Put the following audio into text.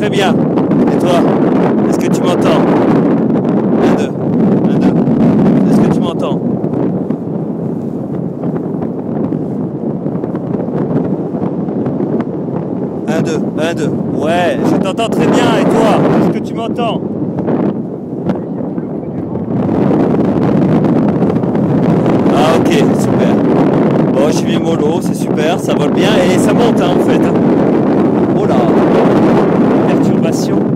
Très bien. Et toi, est-ce que tu m'entends? 1, 2, 1, 2. Est-ce que tu m'entends? Un, deux, un, deux. Ouais, je t'entends très bien. Et toi, est-ce que tu m'entends? Ah ok, super. Bon, j'y vais mollo, c'est super, ça vole bien et ça monte hein, en fait. Oh là, perturbation.